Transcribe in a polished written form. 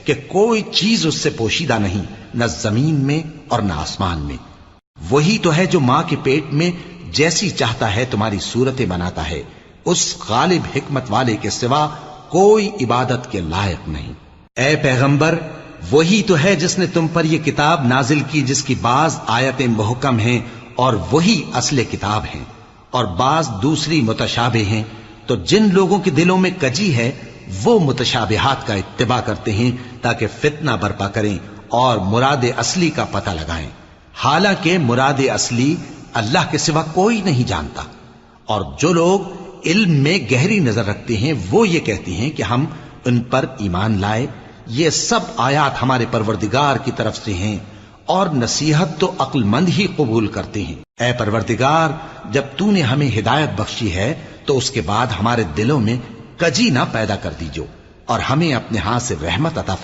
کہ کوئی چیز اس سے پوشیدہ نہیں، نہ زمین میں اور نہ آسمان میں۔ وہی تو ہے جو ماں کے پیٹ میں جیسی چاہتا ہے تمہاری صورتیں بناتا ہے، اس غالب حکمت والے کے سوا کوئی عبادت کے لائق نہیں۔ اے پیغمبر، وہی تو ہے جس نے تم پر یہ کتاب نازل کی جس کی بعض آیتیں محکم ہیں اور وہی اصل کتاب ہیں، اور بعض دوسری متشابہ ہیں۔ تو جن لوگوں کے دلوں میں کجی ہے وہ متشابہات کا اتباع کرتے ہیں تاکہ فتنہ برپا کریں اور مراد اصلی کا پتہ لگائیں، حالانکہ مراد اصلی اللہ کے سوا کوئی نہیں جانتا۔ اور جو لوگ علم میں گہری نظر رکھتے ہیں وہ یہ کہتے ہیں کہ ہم ان پر ایمان لائے، یہ سب آیات ہمارے پروردگار کی طرف سے ہیں اور نصیحت تو عقل مند ہی قبول کرتے ہیں۔ اے پروردگار، جب تو نے ہمیں ہدایت بخشی ہے تو اس کے بعد ہمارے دلوں میں کجی نہ پیدا کر دیجو اور ہمیں اپنے ہاتھ سے رحمت عطا